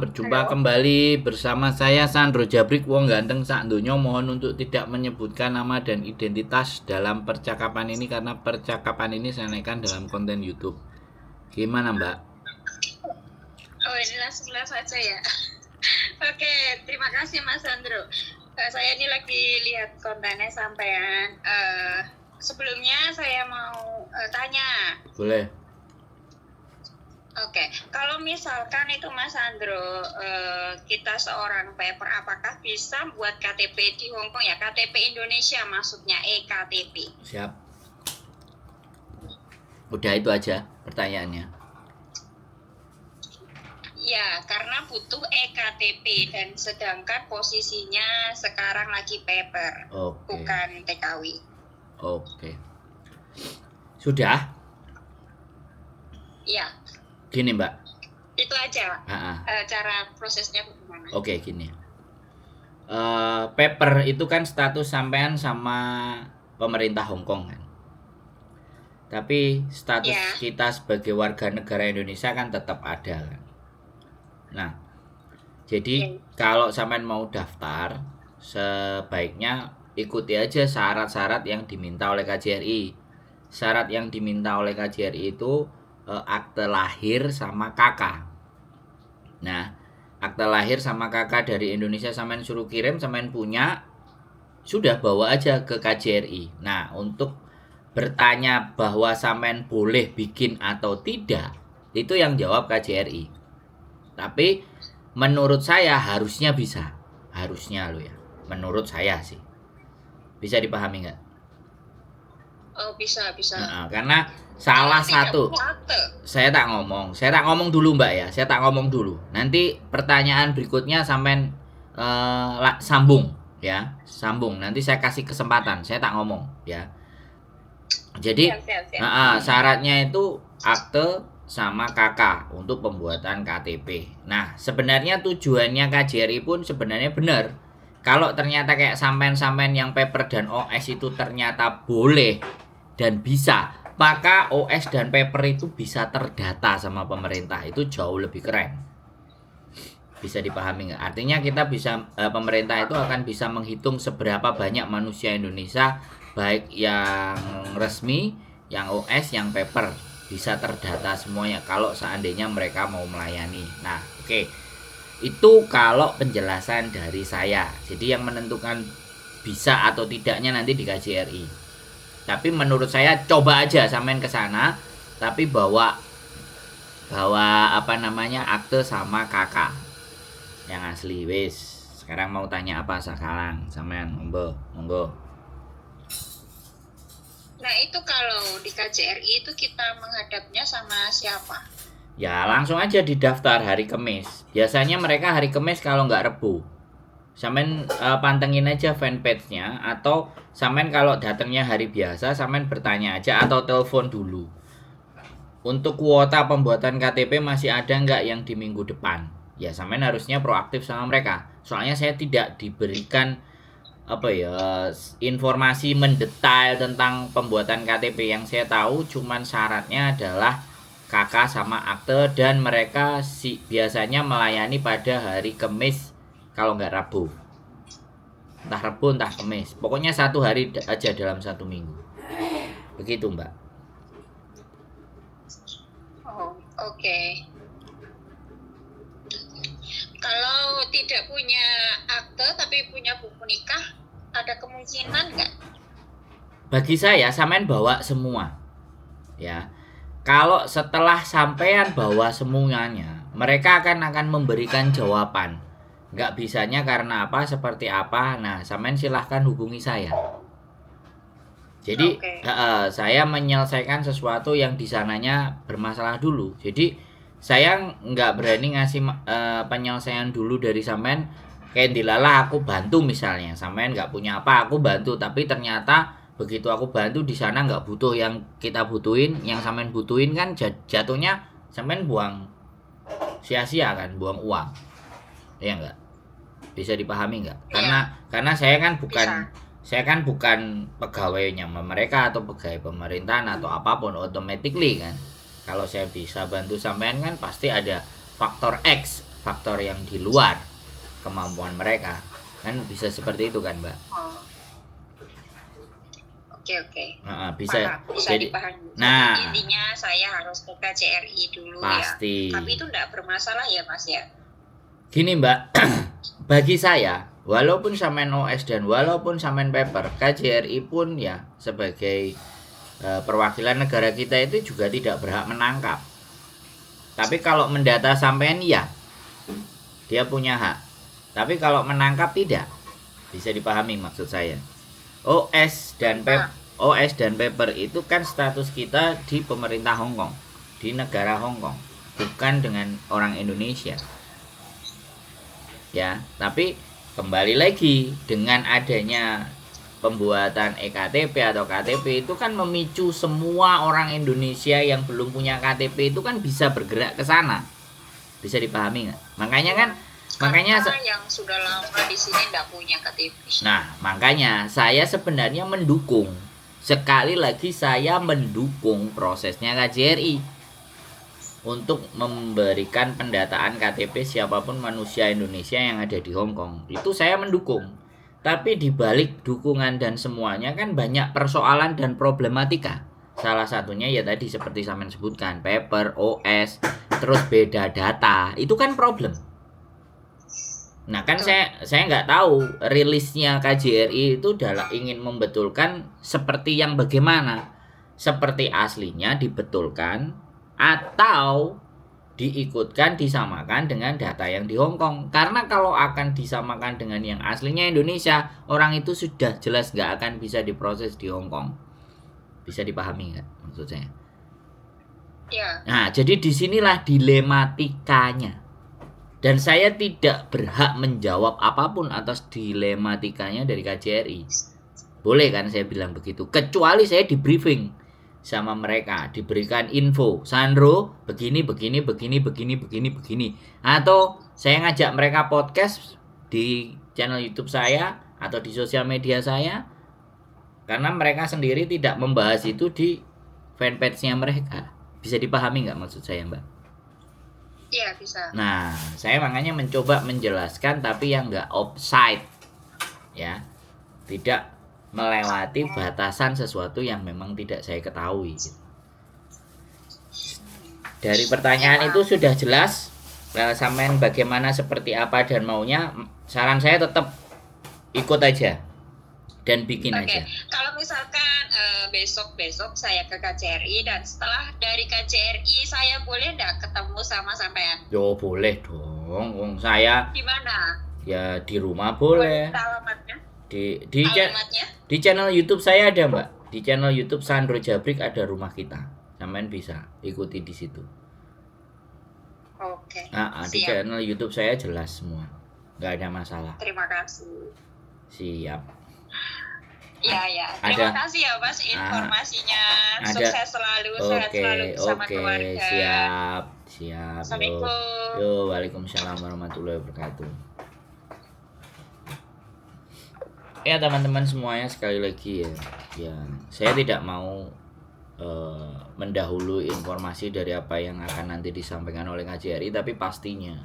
berjumpa Halo. kembali bersama saya Sandro Jabrik Wong Ganteng Sak Donya. Mohon untuk tidak menyebutkan nama dan identitas dalam percakapan ini karena percakapan ini saya naikkan dalam konten YouTube. Gimana, Mbak? Oh, ini langsung saja ya. Oke, terima kasih Mas Sandro. Saya ini lagi lihat kontennya sampean. Sebelumnya saya mau tanya. Boleh. Oke, kalau misalkan itu Mas Sandro, kita seorang paper, apakah bisa buat KTP di Hong Kong ya? KTP Indonesia maksudnya eKTP. Siap. Udah itu aja pertanyaannya. Ya, karena butuh eKTP dan sedangkan posisinya sekarang lagi paper, Oke. bukan TKW. Oke. Sudah? Ya, Gini, Mbak. itu aja. Ha-ha. Cara prosesnya bagaimana? Oke, gini. Paper itu kan status sampean sama pemerintah Hong Kong kan. Tapi status Ya. kita sebagai warga negara Indonesia kan tetap ada kan. Nah, jadi kalau sampean mau daftar, sebaiknya ikuti aja syarat-syarat yang diminta oleh KJRI. Syarat yang diminta oleh KJRI itu akte lahir sama KK. Nah, akte lahir sama KK dari Indonesia sampean suruh kirim, sampean punya, sudah bawa aja ke KJRI. Nah, untuk bertanya bahwa sampean boleh bikin atau tidak, itu yang jawab KJRI. Tapi menurut saya harusnya bisa. Harusnya lo ya. Menurut saya sih. Bisa dipahami nggak? Oh, bisa. Nah, karena salah Tidak satu. punya akte. Saya tak ngomong dulu Mbak ya. Saya tak ngomong dulu. Nanti pertanyaan berikutnya sampean sambung ya. Sambung. Nanti saya kasih kesempatan. Saya tak ngomong ya. Jadi Siap. syaratnya itu akte sama KK untuk pembuatan KTP. Nah, sebenarnya tujuannya KJRI pun sebenarnya benar. Kalau ternyata kayak sampean-sampean yang paper dan OS itu ternyata boleh dan bisa, maka OS dan paper itu bisa terdata sama pemerintah. Itu jauh lebih keren. Bisa dipahami nggak? Artinya kita bisa, pemerintah itu akan bisa menghitung seberapa banyak manusia Indonesia, baik yang resmi, yang OS, yang paper, bisa terdata semuanya kalau seandainya mereka mau melayani. Nah, oke. Itu kalau penjelasan dari saya. Jadi yang menentukan bisa atau tidaknya nanti di KJRI. Tapi menurut saya coba aja sampean ke sana, tapi bawa akte sama KK yang asli wis. Sekarang mau tanya apa sekarang sampean? Monggo. Nah, itu kalau di KJRI itu kita menghadapnya sama siapa? Ya langsung aja didaftar hari Kamis. Biasanya mereka hari Kamis kalau nggak Rebu. Sampean pantengin aja fanpage-nya, atau sampean kalau datangnya hari biasa sampean bertanya aja atau telepon dulu. Untuk kuota pembuatan KTP masih ada nggak yang di minggu depan? Ya sampean harusnya proaktif sama mereka. Soalnya saya tidak diberikan informasi mendetail tentang pembuatan KTP. Yang saya tahu cuman syaratnya adalah KK sama akte, dan mereka biasanya melayani pada hari Kamis kalau nggak Rabu. Entah Rabu entah Kamis. Pokoknya satu hari aja dalam satu minggu. Begitu Mbak. Oh, oke. Kalau tidak punya akte tapi punya buku nikah, ada kemungkinan nggak? Bagi saya sampean bawa semua. Ya. Kalau setelah sampean bawa semuanya, mereka akan memberikan jawaban. Nggak bisanya karena apa, seperti apa. Nah, sampean silahkan hubungi saya. Jadi saya menyelesaikan sesuatu yang di sananya bermasalah dulu. Jadi saya nggak berani ngasih penyelesaian dulu dari sampean. Kayak dilalah aku bantu misalnya, sampean nggak punya apa, aku bantu, tapi ternyata begitu aku bantu di sana nggak butuh yang kita butuhin, yang sampean butuhin, kan jatuhnya sampean buang sia-sia kan, buang uang. Ya enggak? Bisa dipahami enggak? Karena saya kan bukan pegawainya mereka atau pegawai pemerintahan atau apapun automatically kan. Kalau saya bisa bantu sampean kan pasti ada faktor X faktor yang di luar kemampuan mereka. Kan bisa seperti itu kan, Mbak? Oh, oke. Bisa. Bisa Jadi, dipahami. nah, Jadi intinya saya harus ke KJRI dulu pasti. ya. Tapi itu enggak bermasalah ya Mas ya? Gini Mbak, bagi saya, walaupun sampean OS dan walaupun sampean paper, KJRI pun ya sebagai perwakilan negara kita itu juga tidak berhak menangkap. Tapi kalau mendata sampean ya, dia punya hak. Tapi kalau menangkap tidak. Bisa dipahami maksud saya. OS dan paper itu kan status kita di pemerintah Hong Kong, di negara Hong Kong, bukan dengan orang Indonesia. Ya, tapi kembali lagi dengan adanya pembuatan eKTP atau KTP itu kan memicu semua orang Indonesia yang belum punya KTP itu kan bisa bergerak ke sana. Bisa dipahami nggak? Makanya yang sudah lama di sini tidak punya KTP. Nah, makanya saya sebenarnya mendukung. Sekali lagi saya mendukung prosesnya KJRI untuk memberikan pendataan KTP siapapun manusia Indonesia yang ada di Hong Kong. Itu saya mendukung. Tapi di balik dukungan dan semuanya kan banyak persoalan dan problematika. Salah satunya ya tadi seperti saya sebutkan, paper, OS, terus beda data. Itu kan problem. Nah kan saya nggak tahu rilisnya KJRI itu adalah ingin membetulkan seperti yang bagaimana, seperti aslinya dibetulkan atau diikutkan disamakan dengan data yang di Hong Kong. Karena kalau akan disamakan dengan yang aslinya Indonesia, orang itu sudah jelas nggak akan bisa diproses di Hong Kong. Bisa dipahami nggak maksud saya? Ya. Nah jadi disinilah dilematikanya. Dan saya tidak berhak menjawab apapun atas dilematikanya dari KJRI. Boleh kan saya bilang begitu. Kecuali saya di briefing sama mereka. Diberikan info. Sandro begini. Atau saya ngajak mereka podcast di channel YouTube saya. Atau di sosial media saya. Karena mereka sendiri tidak membahas itu di fanpage-nya mereka. Bisa dipahami nggak maksud saya Mbak? Iya bisa. Nah, saya makanya mencoba menjelaskan tapi yang nggak offside, ya, tidak melewati batasan sesuatu yang memang tidak saya ketahui. Dari pertanyaan itu sudah jelas, sampean bagaimana seperti apa dan maunya. Saran saya tetap ikut aja dan bikin aja. Kalau misalkan besok saya ke KJRI dan setelah dari KJRI saya boleh nggak ketemu sama sampean? Yo boleh dong, wong saya. Di mana? Ya di rumah boleh. Alamatnya? Di channel YouTube saya ada Mbak. Di channel YouTube Sandro Jabrik ada rumah kita. Sampean bisa ikuti di situ. Oke. Di channel YouTube saya jelas semua, nggak ada masalah. Terima kasih. Siap. Ya. Terima kasih ya Mas informasinya. Sukses selalu, sehat selalu bersama keluarga. Siap. Assalamualaikum. Yo, waalaikumsalam warahmatullahi wabarakatuh. Ya teman-teman semuanya, sekali lagi ya saya tidak mau mendahului informasi dari apa yang akan nanti disampaikan oleh KJRI, tapi pastinya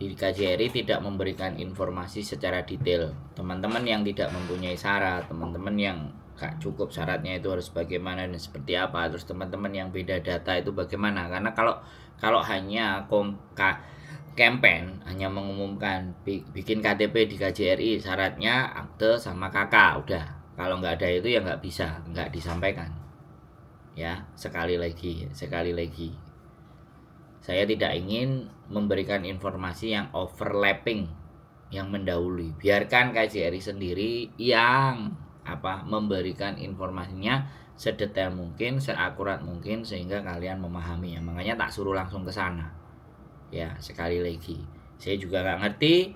di KJRI tidak memberikan informasi secara detail. Teman-teman yang tidak mempunyai syarat, teman-teman yang gak cukup syaratnya itu harus bagaimana dan seperti apa, terus teman-teman yang beda data itu bagaimana. Karena kalau hanya campaign hanya mengumumkan bikin KTP di KJRI, syaratnya akte sama KK, udah. Kalau nggak ada itu ya nggak bisa, nggak disampaikan. Ya, sekali lagi saya tidak ingin memberikan informasi yang overlapping, yang mendahului. Biarkan KJRI sendiri yang memberikan informasinya sedetail mungkin, seakurat mungkin sehingga kalian memahaminya. Makanya tak suruh langsung ke sana. Ya, sekali lagi, saya juga nggak ngerti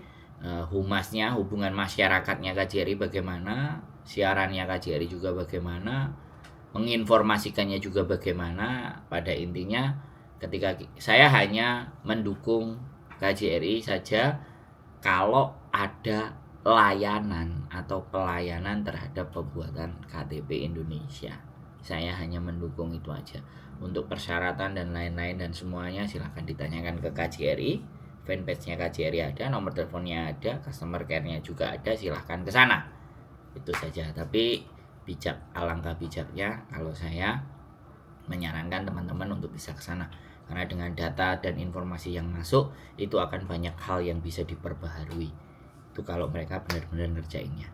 humasnya, hubungan masyarakatnya KJRI bagaimana, siarannya KJRI juga bagaimana, menginformasikannya juga bagaimana. Pada intinya ketika saya hanya mendukung KJRI saja kalau ada layanan atau pelayanan terhadap pembuatan KTP Indonesia. Saya hanya mendukung itu aja. Untuk persyaratan dan lain-lain dan semuanya silahkan ditanyakan ke KJRI fanpage-nya KJRI ada, nomor teleponnya ada, customer care-nya juga ada, silahkan ke sana. Itu saja. Tapi alangkah bijaknya kalau saya menyarankan teman-teman untuk bisa ke sana. Karena dengan data dan informasi yang masuk, itu akan banyak hal yang bisa diperbaharui. Itu kalau mereka benar-benar ngerjainnya.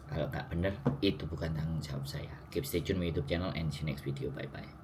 Kalau nggak benar, itu bukan tanggung jawab saya. Keep stay tune with YouTube channel and see you next video. Bye-bye.